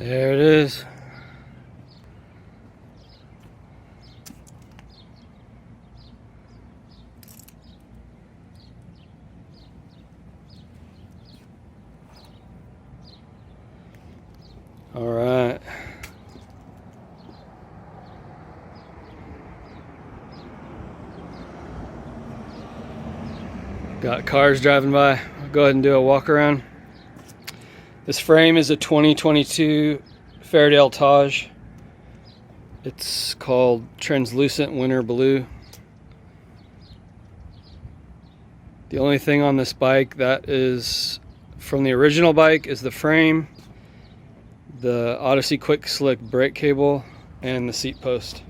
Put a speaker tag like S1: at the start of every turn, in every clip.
S1: There it is. All right. Got cars driving by. I'll go ahead and do a walk around. This frame is a 2022 Fairdale Taj. It's called Translucent Winter Blue. The only thing on this bike that is from the original bike is the frame, the Odyssey Quick Slick brake cable, and the seat post.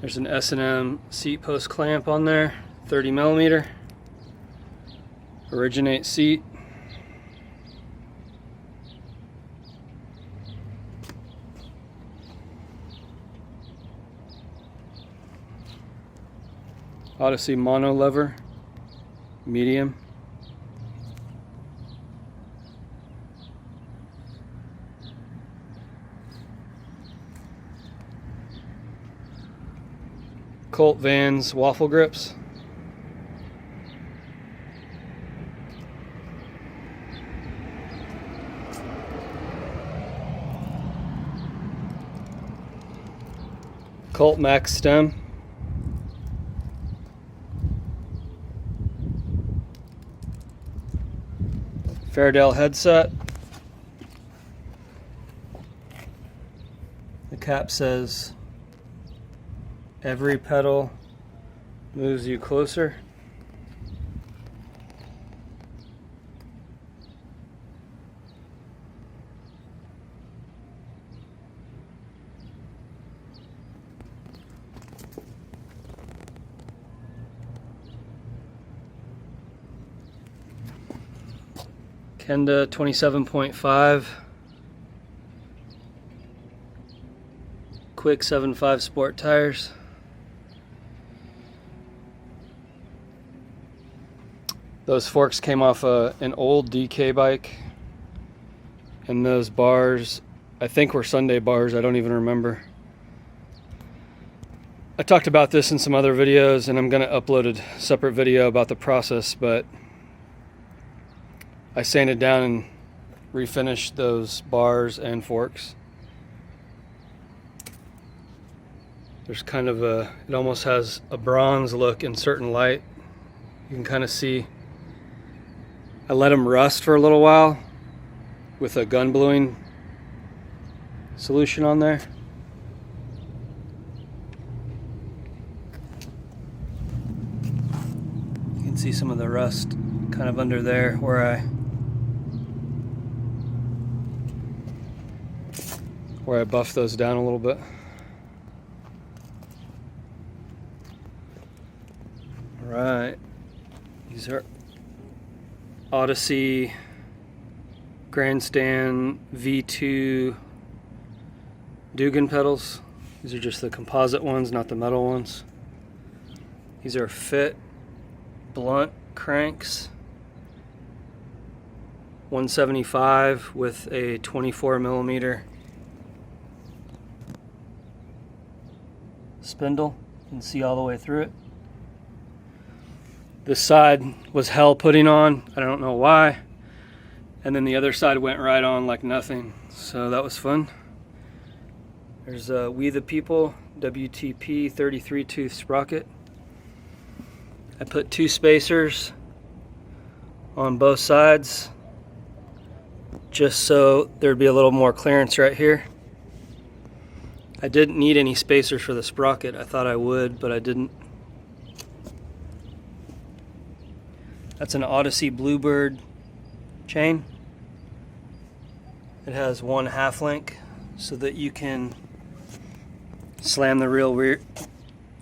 S1: There's an S&M seat post clamp on there, 30mm. Origin8 seat. Odyssey Monolever, medium. Colt Vans waffle grips. Colt Max stem. Fairdale headset. The cap says, "Every pedal moves you closer." Kenda 27.5 Kwick 7-5 Sport tires. Those forks came off an old DK bike, and those bars, I think, were Sunday bars. I don't even remember. I talked about this in some other videos, and I'm going to upload a separate video about the process, but I sanded down and refinished those bars and forks. There's kind of it almost has a bronze look in certain light. You can kind of see. I let them rust for a little while with a gun bluing solution on there. You can see some of the rust kind of under there where I buffed those down a little bit. All right, these are Odyssey Grandstand V2 Dugan pedals. These are just the composite ones, not the metal ones. These are fit blunt cranks, 175 with a 24mm spindle. You can see all the way through it. This side was hell putting on, I don't know why, and then the other side went right on like nothing, so that was fun. There's a WeThePeople WTP 33 tooth sprocket. I put 2 spacers on both sides just so there'd be a little more clearance right here. I didn't need any spacers for the sprocket. I thought I would, but I didn't. That's an Odyssey Bluebird chain. It has 1 half link so that you can slam the rear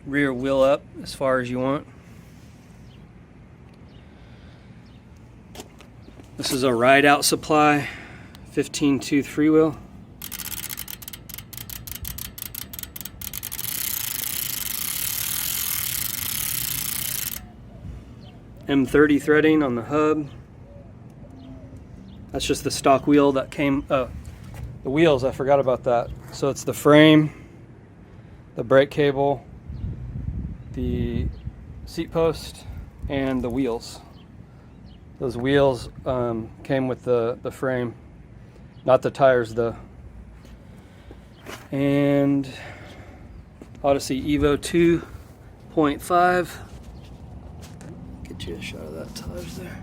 S1: wheel up as far as you want. This is a ride Out Supply 15 tooth freewheel. M30 threading on the hub. That's just the stock wheel that came, The wheels, I forgot about that. So it's the frame, the brake cable, the seat post, and the wheels. Those wheels came with the frame, not the tires though. And Odyssey Evo 2.5. Get you a shot of that tires there.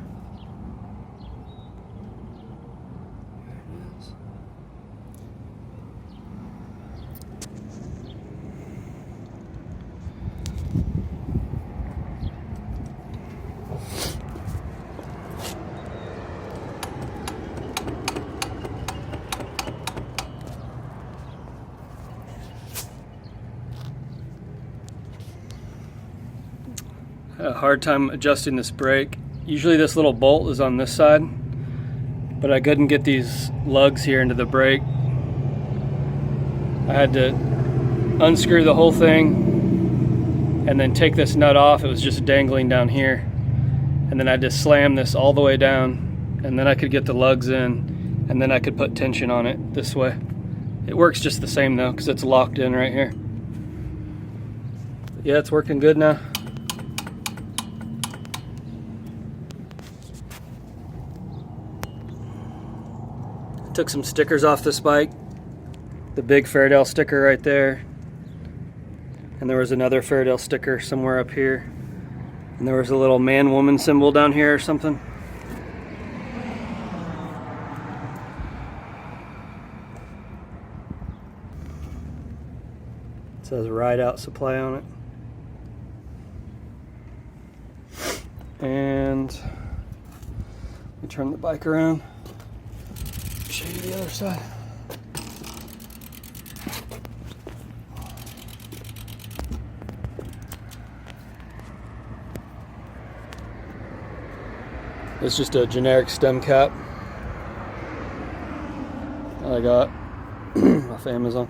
S1: Had a hard time adjusting this brake. Usually this little bolt is on this side, but I couldn't get these lugs here into the brake. I had to unscrew the whole thing and then take this nut off. It was just dangling down here. And then I just slam this all the way down, and then I could get the lugs in, and then I could put tension on it this way. It works just the same though, because it's locked in right here. But yeah, it's working good now. Took some stickers off this bike. The big Fairdale sticker right there. And there was another Fairdale sticker somewhere up here. And there was a little man-woman symbol down here or something. It says Ride Out Supply on it. And let me turn the bike around. Show you the other side. It's just a generic stem cap that I got off Amazon.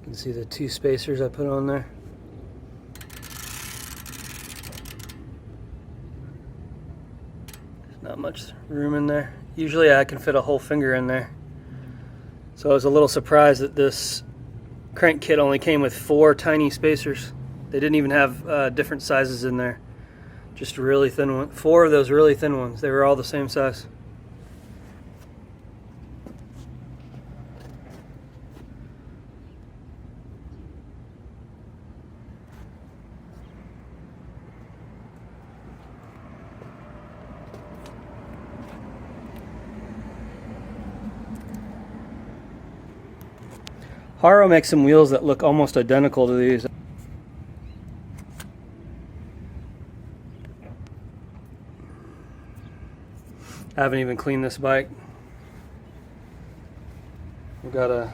S1: You can see the two spacers I put on there. There's not much room in there. Usually I can fit a whole finger in there. So I was a little surprised that this crank kit only came with 4 tiny spacers. They didn't even have different sizes in there. Just really thin ones. 4 of those really thin ones. They were all the same size. Haro makes some wheels that look almost identical to these. I haven't even cleaned this bike. We've got a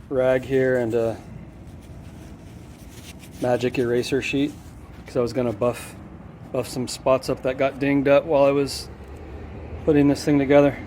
S1: rag here and a magic eraser sheet because I was going to buff some spots up that got dinged up while I was putting this thing together.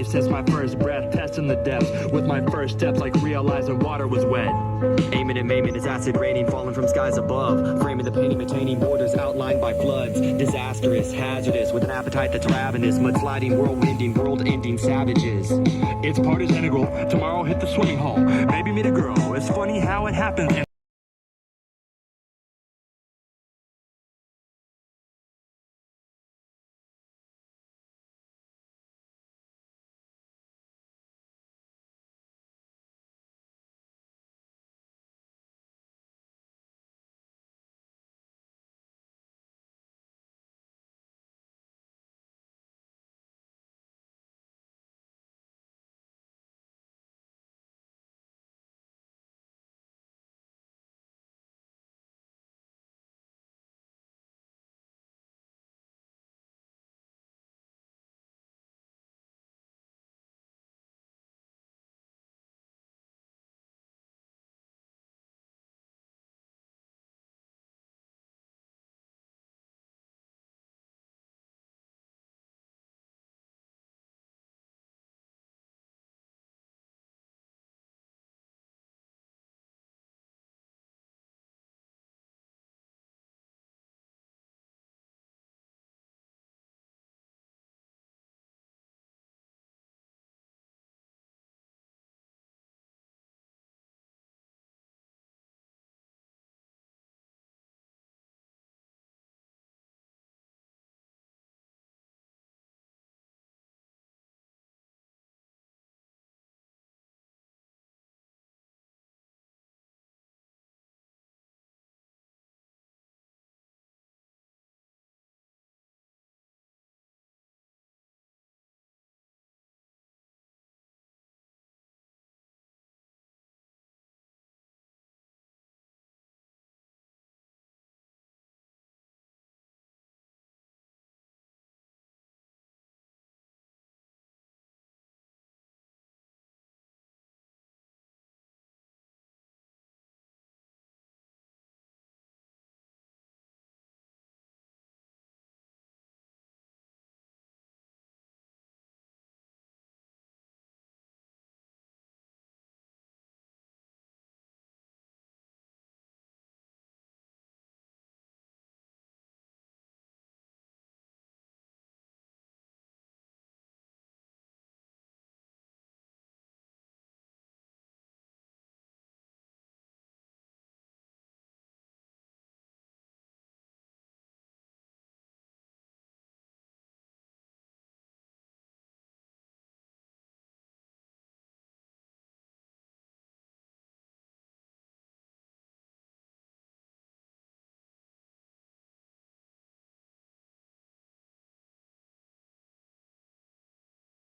S2: Since my first breath, testing the depths with my first steps, like realizing water was wet. Aiming and maiming as acid raining, falling from skies above. Framing the painting, maintaining borders outlined by floods. Disastrous, hazardous, with an appetite that's ravenous. Mudsliding, world-ending, world-ending savages. It's part is integral. Tomorrow hit the swimming hole. Maybe meet a girl. It's funny how it happens.